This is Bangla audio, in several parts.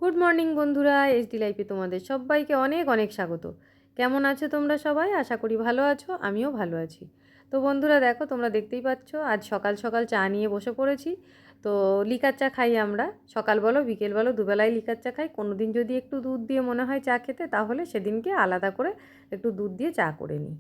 গুড মর্নিং বন্ধুরা, এইচডি লাইফে তোমাদের সবাইকে অনেক অনেক স্বাগত। কেমন আছো তোমরা সবাই? আশা করি ভালো আছো, আমিও ভালো আছি। তো বন্ধুরা দেখো, তোমরা দেখতেই পাচ্ছ আজ সকাল সকাল চা নিয়ে বসে পড়েছি। তো লিকার চা খাই আমরা, সকাল বলো বিকেল বলো দুবেলায় লিকার চা খাই। কোনো দিন যদি একটু দুধ দিয়ে মনে হয় চা খেতে, তাহলে সেদিনকে আলাদা করে একটু দুধ দিয়ে চা করে নিই।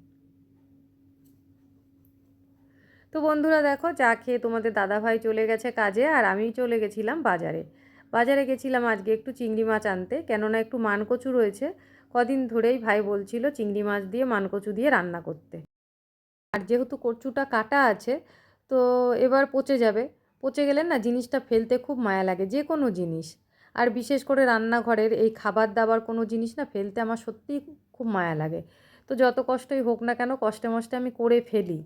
তো বন্ধুরা দেখো, চা খেয়ে তোমাদের দাদাভাই চলে গেছে কাজে, আর আমি চলে গেছিলাম বাজারে। বাজারে গেছিলাম আজকে একটু চিংড়ি মাছ আনতে, কেননা একটু মানকচু রয়েছে। কদিন ধরেই ভাই বলছিল চিংড়ি মাছ দিয়ে মানকচু দিয়ে রান্না করতে। আর যেহেতু কচুটা কাটা আছে, তো এবার পচে যাবে। পচে গেলে না জিনিসটা ফেলতে খুব মায়া লাগে, যে কোনো জিনিস। আর বিশেষ করে রান্নাঘরের এই খাবার দাবার কোনো জিনিস না ফেলতে আমার সত্যিই খুব মায়া লাগে। তো যত কষ্টই হোক না কেন, কষ্টে মষ্টে আমি করে ফেলি।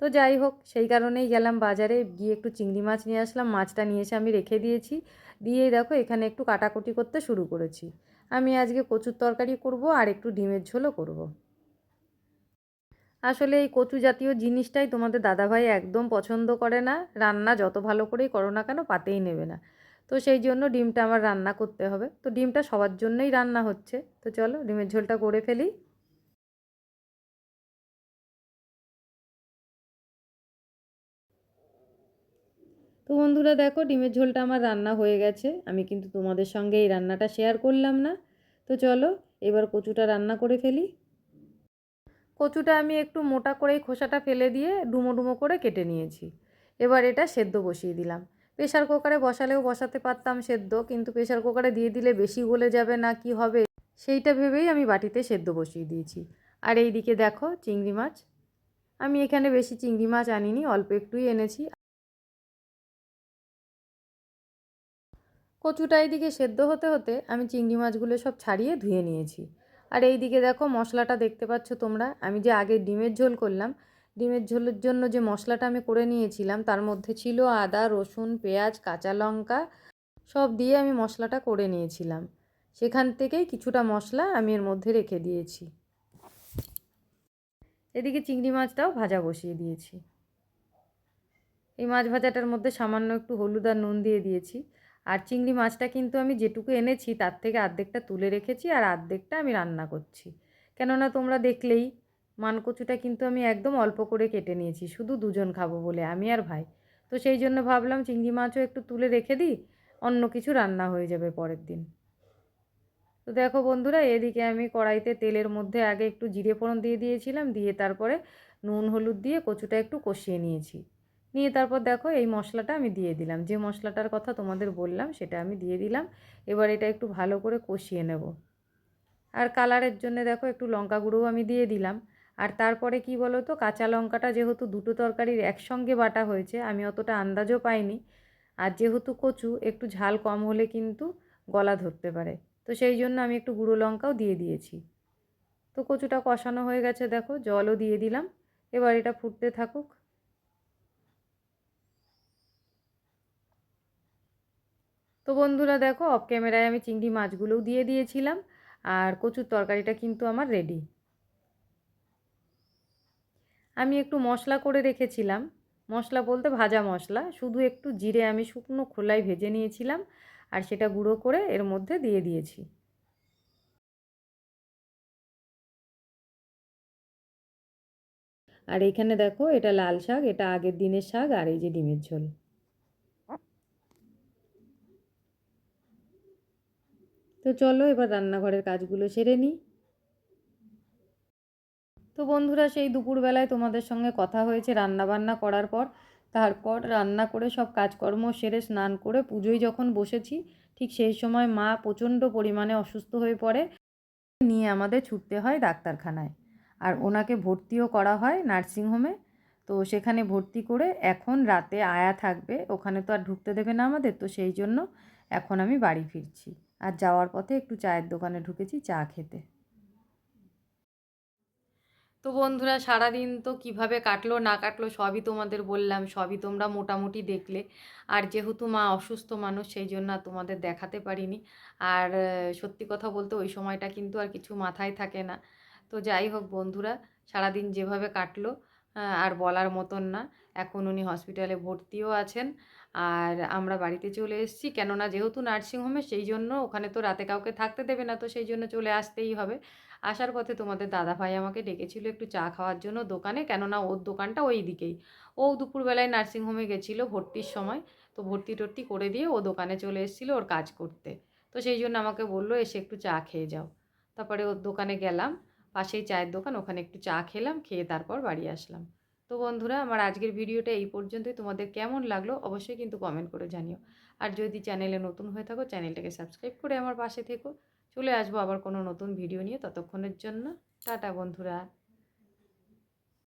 তো যাই হোক, সেই কারণেই গেলাম বাজারে, গিয়ে একটু চিংড়ি মাছ নিয়ে আসলাম। মাছটা নিয়ে এসে আমি রেখে দিয়েছি। দিয়েই দেখো এখানে একটু কাটাকুটি করতে শুরু করেছি। আমি আজকে কচুর তরকারি করব, আর একটু ডিমের ঝোলও করব। আসলে এই কচু জাতীয় জিনিসটাই তোমাদের দাদাভাই একদম পছন্দ করে না। রান্না যত ভালো করেই করো না কেন পাতেই নেবে না। তো সেই জন্য ডিমটা আমার রান্না করতে হবে। তো ডিমটা সবার জন্যই রান্না হচ্ছে। তো চলো ডিমের ঝোলটা করে ফেলি। তো বন্ধুরা দেখো, ডিমের ঝোলটা আমার রান্না হয়ে গেছে। আমি কিন্তু তোমাদের সঙ্গে এই রান্নাটা শেয়ার করলাম না। তো চলো এবার কচুটা রান্না করে ফেলি। কচুটা আমি একটু মোটা করেই খোসাটা ফেলে দিয়ে ডুমো ডুমো করে কেটে নিয়েছি। এবার এটা সেদ্ধ বসিয়ে দিলাম। প্রেসার কুকারে বসালেও বসাতে পারতাম সেদ্ধ, কিন্তু প্রেসার কুকারে দিয়ে দিলে বেশি গলে যাবে না কি হবে, সেইটা ভেবেই আমি বাটিতে সেদ্ধ বসিয়ে দিয়েছি। আর এই দিকে দেখো চিংড়ি মাছ, আমি এখানে বেশি চিংড়ি মাছ আনিনি, অল্প একটুই এনেছি। কচুটা এইদিকে সেদ্ধ হতে হতে আমি চিংড়ি মাছগুলো সব ছাড়িয়ে ধুয়ে নিয়েছি। আর এই দিকে দেখো মশলাটা দেখতে পাচ্ছ তোমরা, আমি যে আগে ডিমের ঝোল করলাম, ডিমের ঝোলের জন্য যে মশলাটা আমি করে নিয়েছিলাম, তার মধ্যে ছিল আদা রসুন পেঁয়াজ কাঁচা লঙ্কা, সব দিয়ে আমি মশলাটা করে নিয়েছিলাম। সেখান থেকেই কিছুটা মশলা আমি এর মধ্যে রেখে দিয়েছি। এদিকে চিংড়ি মাছটাও ভাজা বসিয়ে দিয়েছি। এই মাছ ভাজাটার মধ্যে সামান্য একটু হলুদ আর নুন দিয়ে দিয়েছি। আর চিংড়ি মাছটা কিন্তু আমি যেটুকু এনেছি তার থেকে অর্ধেকটা তুলে রেখেছি, আর অর্ধেকটা আমি রান্না করছি। কেননা তোমরা দেখলেই মানকচুটা কিন্তু আমি একদম অল্প করে কেটে নিয়েছি, শুধু দুজন খাবো বলে, আমি আর ভাই। তো সেই জন্য ভাবলাম চিংড়ি মাছও একটু তুলে রেখে দিই, অন্য কিছু রান্না হয়ে যাবে পরের দিন। তো দেখো বন্ধুরা, এদিকে আমি কড়াইতে তেলের মধ্যে আগে একটু জিরে ফোড়ন দিয়ে দিয়েছিলাম, দিয়ে তারপরে নুন হলুদ দিয়ে কচুটা একটু কষিয়ে নিয়েছি। নিয়ে তারপর দেখো এই মশলাটা আমি দিয়ে দিলাম, যে মশলাটার কথা তোমাদের বললাম সেটা আমি দিয়ে দিলাম। এবার এটা একটু ভালো করে কষিয়ে নেব। আর কালারের জন্য দেখো একটু লঙ্কা গুঁড়োও আমি দিয়ে দিলাম। আর তারপরে কি বলো তো, কাঁচা লঙ্কাটা যেহেতু দুটো তরকারির একসঙ্গে বাটা হয়েছে, আমি অতটা আন্দাজও পাইনি। আর যেহেতু কচু একটু ঝাল কম হলে কিন্তু গলা ধরতে পারে, তো সেই জন্য আমি একটু গুঁড়ো লঙ্কাও দিয়ে দিয়েছি। তো কচুটা কষানো হয়ে গেছে, দেখো জলও দিয়ে দিলাম। এবার এটা ফুটতে থাকুক। তো বন্ধুরা দেখো, অফ ক্যামেরায় আমি চিংড়ি মাছগুলোও দিয়ে দিয়েছিলাম, আর কচুর তরকারিটা কিন্তু আমার রেডি। আমি একটু মশলা করে রেখেছিলাম, মশলা বলতে ভাজা মশলা, শুধু একটু জিরে আমি শুকনো খোলায় ভেজে নিয়েছিলাম, আর সেটা গুঁড়ো করে এর মধ্যে দিয়ে দিয়েছি। আর এখানে দেখো এটা লাল শাক, এটা আগের দিনের শাক, আর এই যে ডিমের ঝোল। তো চলো এবার রান্নাঘরের কাজগুলো সেরে নিই। তো বন্ধুরা, সেই দুপুরবেলায় তোমাদের সঙ্গে কথা হয়েছে রান্না বান্না করার পর। তারপর রান্না করে সব কাজকর্ম সেরে স্নান করে পুজোয় যখন বসেছি, ঠিক সেই সময় মা প্রচণ্ড পরিমাণে অসুস্থ হয়ে পড়ে। নিয়ে আমাদের ছুটতে হয় ডাক্তারখানায়। আর ওনাকে ভর্তিও করা হয় নার্সিংহোমে। তো সেখানে ভর্তি করে এখন রাতে আয়া থাকবে, ওখানে তো আর ঢুকতে দেবে না আমাদের, তো সেই জন্য এখন আমি বাড়ি ফিরছি। আর যাওয়ার পথে একটু চায়ের দোকানে ঢুকেছি চা খেতে। তো বন্ধুরা, সারাদিন তো কিভাবে কাটলো না কাটলো সবই তোমাদের বললাম, সবই তোমরা মোটামুটি দেখলে। আর যেহেতু মা অসুস্থ মানুষ, সেই জন্য আর তোমাদের দেখাতে পারিনি। আর সত্যি কথা বলতে ওই সময়টা কিন্তু আর কিছু মাথায় থাকে না। তো যাই হোক বন্ধুরা, সারাদিন যেভাবে কাটলো আর বলার মতন না। এখন উনি হসপিটালে ভর্তিও আছেন। আর আমরা বাড়িতে চলে এসেছি, কেননা যেহেতু নার্সিংহোমে সেই জন্য ওখানে তো রাতে কাউকে থাকতে দেবে না, তো সেই জন্য চলে আসতেই হবে। আসার পথে তোমাদের দাদাভাই আমাকে ডেকেছিল একটু চা খাওয়ার জন্য দোকানে, কেননা ওর দোকানটা ওই দিকেই। ও দুপুরবেলায় নার্সিংহোমে গেছিলো ভর্তির সময়, তো ভর্তি টর্তি করে দিয়ে ও দোকানে চলে এসেছিলো ওর কাজ করতে। তো সেই জন্য আমাকে বললো এসে একটু চা খেয়ে যাও। তারপরে ওর দোকানে গেলাম, পাশেই চায়ের দোকান, ওখানে একটু চা খেলাম, খেয়ে তারপর বাড়ি আসলাম। তো বন্ধুরা, আমার আজকের ভিডিওটা এই পর্যন্তই। তোমাদের কেমন লাগলো অবশ্যই কিন্তু কমেন্ট করে জানিও। আর যদি চ্যানেলে নতুন হয়ে থাকো চ্যানেলটাকে সাবস্ক্রাইব করে আমার পাশে থেকো। চলে আসবো আবার কোনো নতুন ভিডিও নিয়ে, ততক্ষণের জন্য টাটা বন্ধুরা।